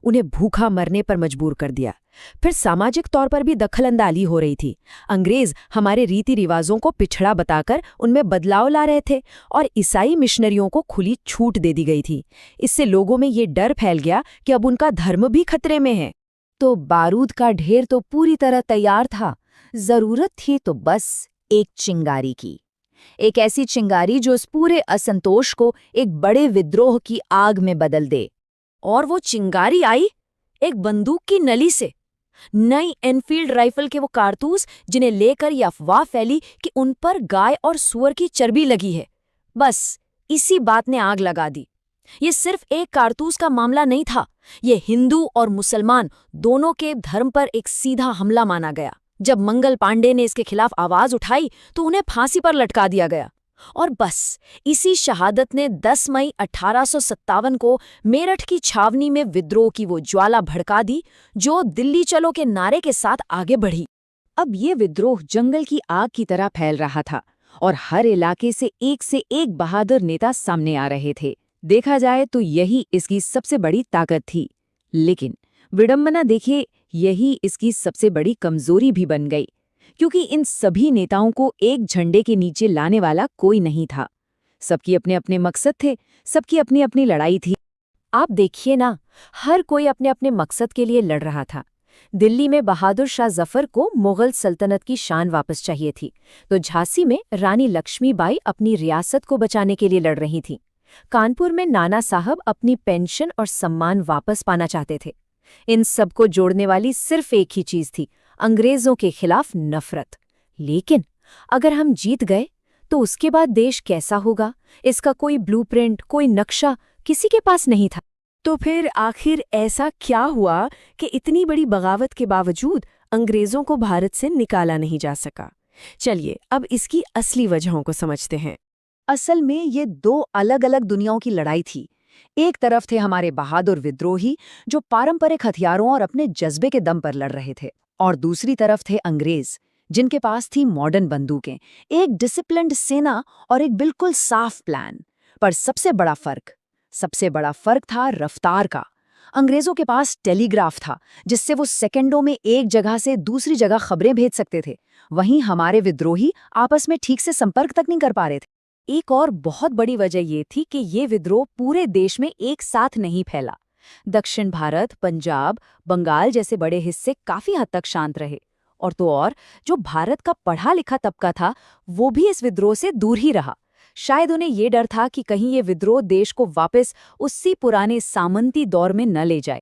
उन्हें भूखा मरने पर मजबूर कर दिया। फिर सामाजिक तौर पर भी दखलंदाजी हो रही थी। अंग्रेज हमारे रीति रिवाजों को पिछड़ा बताकर उनमें बदलाव ला रहे थे और ईसाई मिशनरियों को खुली छूट दे दी गई थी। इससे लोगों में ये डर फैल गया कि अब उनका धर्म भी खतरे में है। तो बारूद का ढेर तो पूरी तरह तैयार था। जरूरत थी तो बस एक चिंगारी की, एक ऐसी चिंगारी जो इस पूरे असंतोष को एक बड़े विद्रोह की आग में बदल दे। और वो चिंगारी आई एक बंदूक की नली से। नई एनफील्ड राइफल के वो कारतूस जिन्हें लेकर यह अफवाह फैली कि उन पर गाय और सूअर की चर्बी लगी है। बस इसी बात ने आग लगा दी। ये सिर्फ एक कारतूस का मामला नहीं था, ये हिंदू और मुसलमान दोनों के धर्म पर एक सीधा हमला माना गया। जब मंगल पांडे ने इसके खिलाफ आवाज उठाई तो उन्हें फांसी पर लटका दिया गया। और बस इसी शहादत ने 10 मई 1857 को मेरठ की छावनी में विद्रोह की वो ज्वाला भड़का दी जो दिल्ली चलो के नारे के साथ आगे बढ़ी। अब ये विद्रोह जंगल की आग की तरह फैल रहा था और हर इलाके से एक बहादुर नेता सामने आ रहे थे। देखा जाए तो यही इसकी सबसे बड़ी ताकत थी। लेकिन विडंबना देखिए, यही इसकी सबसे बड़ी कमजोरी भी बन गई, क्योंकि इन सभी नेताओं को एक झंडे के नीचे लाने वाला कोई नहीं था। सबकी अपने अपने मकसद थे, सबकी अपनी अपनी लड़ाई थी। आप देखिए ना, हर कोई अपने अपने मकसद के लिए लड़ रहा था। दिल्ली में बहादुर शाह जफर को मुगल सल्तनत की शान वापस चाहिए थी, तो झांसी में रानी लक्ष्मीबाई अपनी रियासत को बचाने के लिए लड़ रही थी। कानपुर में नाना साहब अपनी पेंशन और सम्मान वापस पाना चाहते थे। इन सबको जोड़ने वाली सिर्फ एक ही चीज थी, अंग्रेजों के खिलाफ नफरत। लेकिन अगर हम जीत गए तो उसके बाद देश कैसा होगा, इसका कोई ब्लूप्रिंट, कोई नक्शा किसी के पास नहीं था। तो फिर आखिर ऐसा क्या हुआ कि इतनी बड़ी बगावत के बावजूद अंग्रेजों को भारत से निकाला नहीं जा सका? चलिए अब इसकी असली वजहों को समझते हैं। असल में ये दो अलग अलग दुनियाओं की लड़ाई थी। एक तरफ थे हमारे बहादुर विद्रोही जो पारंपरिक हथियारों और अपने जज्बे के दम पर लड़ रहे थे, और दूसरी तरफ थे अंग्रेज जिनके पास थी मॉडर्न बंदूकें, एक डिसिप्लिन्ड सेना और एक बिल्कुल साफ प्लान। पर सबसे बड़ा फर्क था रफ्तार का। अंग्रेजों के पास टेलीग्राफ था जिससे वो सेकंडों में एक जगह से दूसरी जगह खबरें भेज सकते थे। वहीं हमारे विद्रोही आपस में ठीक से संपर्क तक नहीं कर पा रहे थे। एक और बहुत बड़ी वजह ये थी कि ये विद्रोह पूरे देश में एक साथ नहीं फैला। दक्षिण भारत, पंजाब, बंगाल जैसे बड़े हिस्से काफी हद तक शांत रहे, और तो और जो भारत का पढ़ा लिखा तबका था वो भी इस विद्रोह से दूर ही रहा। शायद उन्हें ये डर था कि कहीं ये विद्रोह देश को वापस उसी पुराने सामंती दौर में न ले जाए।